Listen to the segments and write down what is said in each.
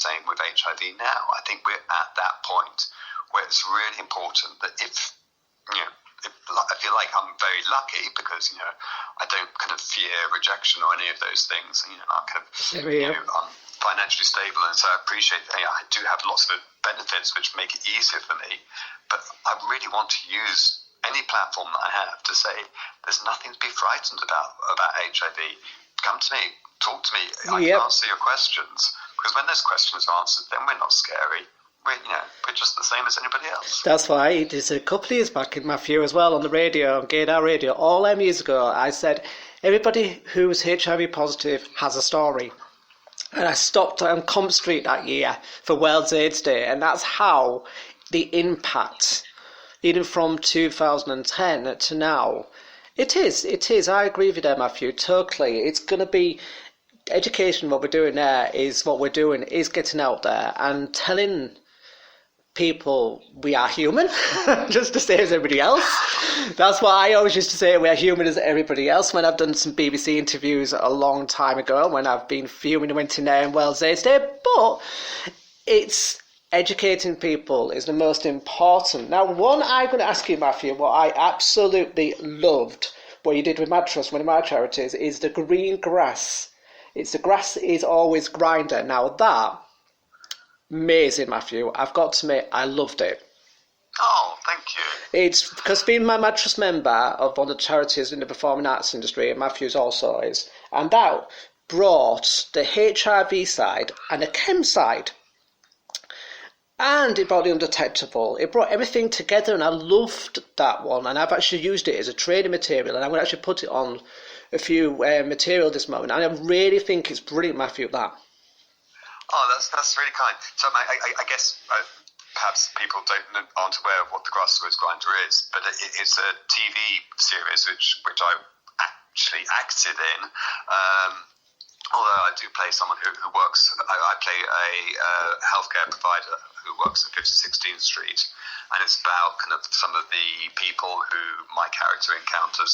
same with HIV now. I think we're at that point where it's really important that if I feel like I'm very lucky because, I don't kind of fear rejection or any of those things. I'm kind of, I'm financially stable, and so I appreciate I do have lots of benefits which make it easier for me. But I really want to use any platform that I have to say there's nothing to be frightened about HIV. Come to me, talk to me. I can answer your questions, because when those questions are answered, then we're not scary. We're just the same as anybody else. That's why there's a couple of years back in Matthew as well on the radio, on Gaydar Radio, all them years ago, I said, everybody who's HIV positive has a story. And I stopped on Comp Street that year for World AIDS Day, and that's how the impact, even from 2010 to now, it is. I agree with you, Matthew, totally. It's going to be education. What we're doing there is getting out there and telling people we are human, just the same as everybody else. That's why I always used to say we're human as everybody else. When I've done some BBC interviews a long time ago, when I've been fuming and went in there in World AIDS Day, but it's educating people is the most important. Now, one I'm going to ask you, Matthew, what I absolutely loved, what you did with Mad Trust, one of my charities, is the green grass. It's the grass is always grinder. Now that, amazing, Matthew. I've got to admit, I loved it. Oh, thank you. It's because being my Mad Trust member of one of the charities in the performing arts industry, and Matthew's also is, and that brought the HIV side and the chem side. And it brought the undetectable. It brought everything together, and I loved that one. And I've actually used it as a training material, and I'm going to actually put it on a few material this moment. And I really think it's brilliant, Matthew, that. Oh, that's really kind. So I guess perhaps people aren't aware of what the Grassroots Grinder is, but it's a TV series which I actually acted in. Although I do play someone who works, I play a healthcare provider who works at 5016th Street, and it's about kind of some of the people who my character encounters.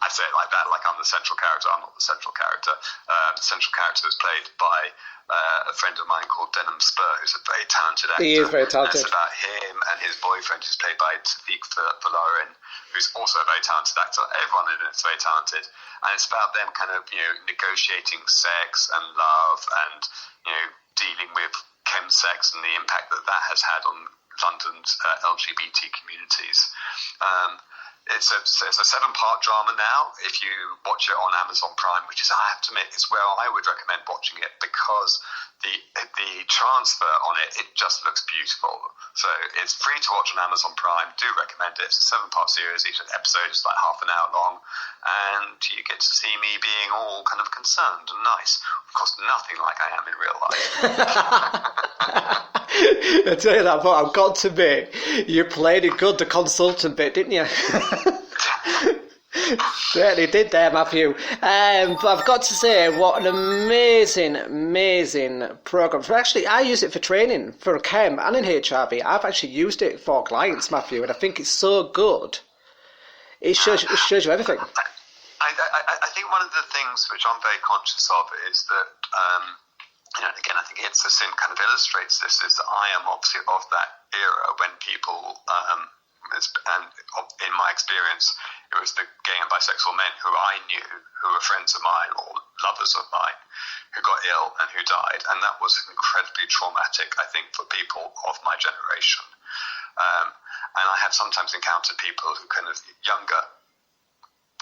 I say it like that, like I'm the central character. I'm not the central character. The central character is played by a friend of mine called Denham Spur, who's a very talented actor. He is very talented. And it's about him and his boyfriend, who's played by Tariq Folarin, who's also a very talented actor. Everyone in it's very talented. And it's about them kind of, negotiating sex and love and, dealing with chemsex and the impact that has had on London's LGBT communities. It's a 7-part drama now. If you watch it on Amazon Prime, which is, I have to admit, is where I would recommend watching it, because the transfer on it just looks beautiful. So it's free to watch on Amazon Prime. Do recommend it. It's a 7-part series. Each episode is like half an hour long, and you get to see me being all kind of concerned and nice. Of course, nothing like I am in real life. I tell you that, but I've got to admit, you played it good, the consultant bit, didn't you? Certainly did there, Matthew. But I've got to say, what an amazing programme. Actually, I use it for training, for chem and in HIV. I've actually used it for clients, Matthew, and I think it's so good. It shows you everything. I think one of the things which I'm very conscious of is that, again, I think It's a Sin kind of illustrates this, is that I am obviously of that era when people, and in my experience, it was the gay and bisexual men who I knew, who were friends of mine or lovers of mine, who got ill and who died. And that was incredibly traumatic, I think, for people of my generation. And I have sometimes encountered people who kind of younger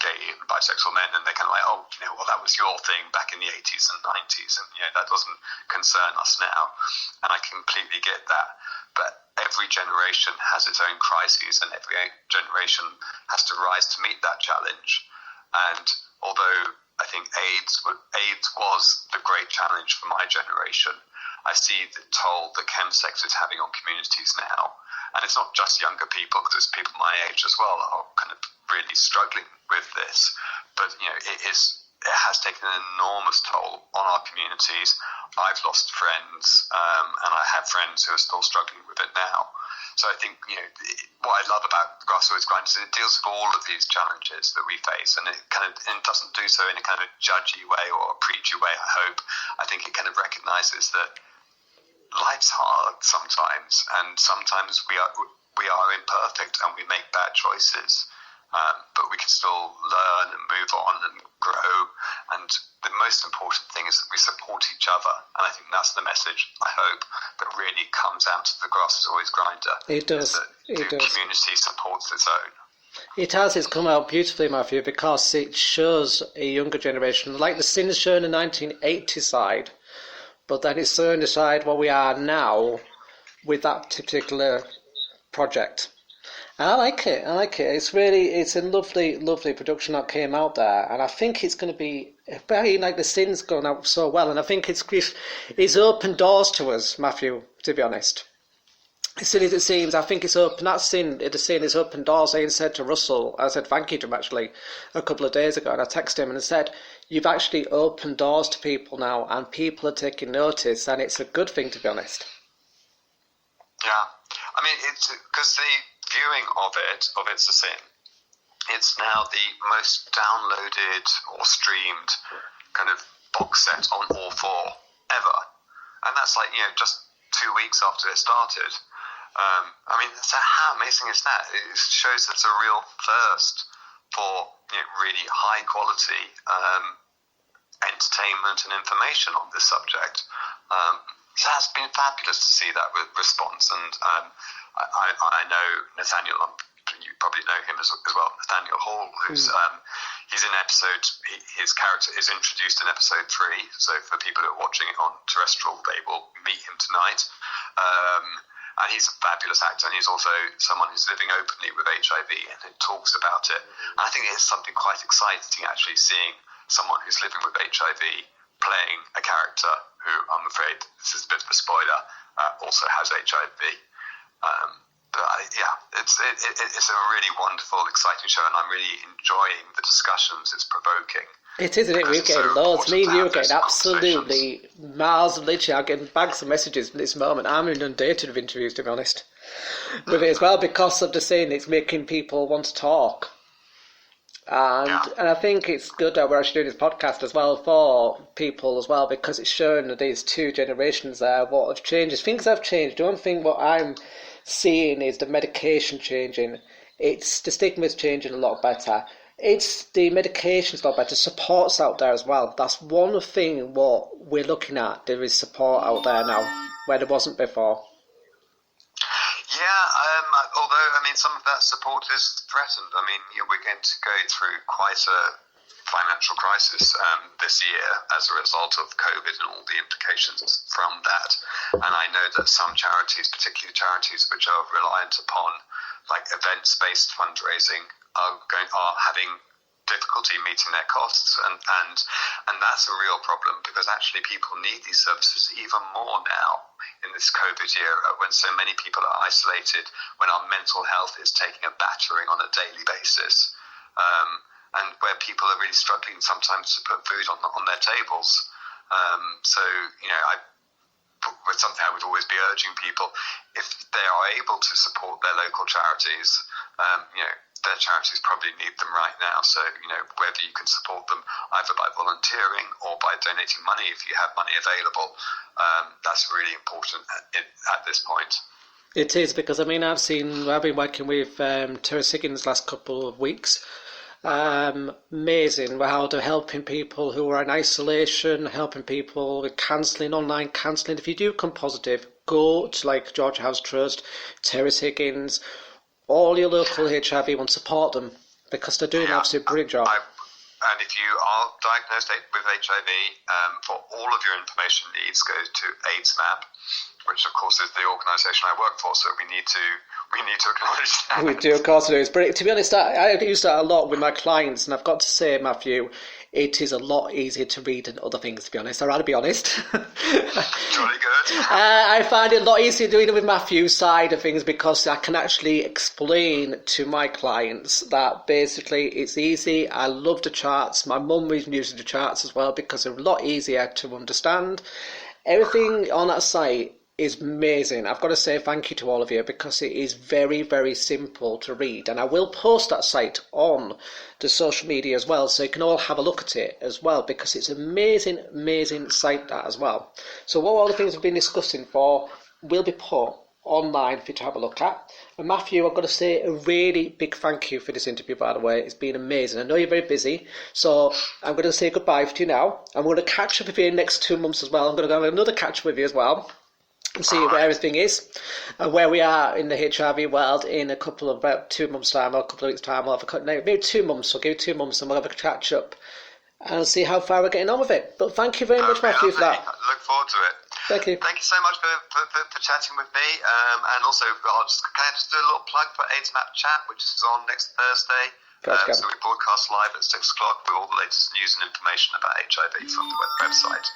gay and bisexual men, and they're kind of like, well, that was your thing back in the 80s and 90s, and that doesn't concern us now. And I completely get that. But every generation has its own crises, and every generation has to rise to meet that challenge. And although I think AIDS was the great challenge for my generation, I see the toll that chemsex is having on communities now. And it's not just younger people, because it's people my age as well are kind of really struggling with this. But, it has taken an enormous toll on our communities. I've lost friends, and I have friends who are still struggling with it now. So I think, what I love about the Grassroots Grind is it deals with all of these challenges that we face, and it doesn't do so in a kind of judgy way or a preachy way, I hope. I think it kind of recognises that sometimes, and sometimes we are imperfect and we make bad choices. But we can still learn and move on and grow. And the most important thing is that we support each other. And I think that's the message, I hope, that really comes out of the grass is always grinder. It does. The community supports its own. It has. It's come out beautifully, Matthew, because it shows a younger generation, like the Sins shown in 1980 side, but then it's showing the side where we are now with that particular project. And I like it. It's a lovely production that came out there, and I think it's going to be very like the Sin's going out so well, and I think it's opened doors to us, Matthew. To be honest, as silly as it seems, I think it's open. That Sin, the Sin, is open doors. I said to Russell, I said thank you to him actually a couple of days ago, and I texted him and I said, "You've actually opened doors to people now, and people are taking notice, and it's a good thing, to be honest." Yeah, I mean, it's because the viewing of It's a Sin, it's now the most downloaded or streamed kind of box set on All 4 ever, and that's like, just 2 weeks after it started. I mean, so how amazing is that? It shows there's a real thirst for really high quality entertainment and information on this subject. So it's been fabulous to see that response, and I know Nathaniel. You probably know him as well, Nathaniel Hall, who's he's in episode. His character is introduced in episode 3. So for people who are watching it on terrestrial, they will meet him tonight. And he's a fabulous actor, and he's also someone who's living openly with HIV and talks about it. And I think it's something quite exciting, actually, seeing someone who's living with HIV playing a character who, I'm afraid, this is a bit of a spoiler, also has HIV. It's a really wonderful, exciting show, and I'm really enjoying the discussions it's provoking. It is, isn't it? We're getting loads. Me and you are getting absolutely miles. Literally, I'm getting bags of messages at this moment. I'm inundated with interviews, to be honest, with it as well, because of the saying it's making people want to talk. And I think it's good that we're actually doing this podcast as well for people as well, because it's showing that there's 2 generations there. What have changed? Things have changed. The one thing what I'm seeing is the medication changing. It's the stigma's changing a lot better. It's the medication's a lot better. Support's out there as well. That's one thing what we're looking at. There is support out there now where there wasn't before. Yeah, although, I mean, some of that support is threatened. I mean, we're going to go through quite a financial crisis this year as a result of COVID and all the implications from that. And I know that some charities, particularly charities which are reliant upon like events-based fundraising, are having difficulty meeting their costs, and that's a real problem, because actually people need these services even more now in this COVID era, when so many people are isolated, when our mental health is taking a battering on a daily basis, and where people are really struggling sometimes to put food on their tables. With something I would always be urging people, if they are able to support their local charities, their charities probably need them right now. So, whether you can support them either by volunteering or by donating money if you have money available, that's really important at this point. It is, because I've been working with Terrace Higgins last couple of weeks. Amazing how they're helping people who are in isolation, helping people with counselling, online counselling. If you do come positive, go to like George House Trust, Terrace Higgins, all your local HIV ones, support them, because they're doing an absolute brilliant job. And if you are diagnosed with HIV, for all of your information needs, go to AIDSmap, which of course is the organisation I work for. So we need to acknowledge that. We do, of course, it is. But to be honest, I use that a lot with my clients, and I've got to say, Matthew, it is a lot easier to read than other things, to be honest. I'd rather be honest. Jolly good. I find it a lot easier doing it with Matthew's side of things, because I can actually explain to my clients that basically it's easy. I love the charts. My mum was using the charts as well, because they're a lot easier to understand. Everything on that site is amazing. I've got to say thank you to all of you, because it is very, very simple to read, and I will post that site on the social media as well, so you can all have a look at it as well, because it's an amazing site that as well. So what are all the things we've been discussing for will be put online for you to have a look at. And Matthew, I'm going to say a really big thank you for this interview, by the way. It's been amazing. I know you're very busy, so I'm going to say goodbye to you now. I'm going to catch up with you in the next 2 months as well. I'm going to have another catch up with you as well and see where everything is and where we are in the HRV world in a couple of about 2 months' time or a couple of weeks' time. We'll have maybe 2 months. So give it 2 months and we'll have a catch up and see how far we're getting on with it. But thank you very much, Matthew, for that. I look forward to it. Thank you. Thank you so much for chatting with me. And also, can I just do a little plug for AIDS Map Chat, which is on next Thursday. So we broadcast live at 6 o'clock with all the latest news and information about HIV from the website.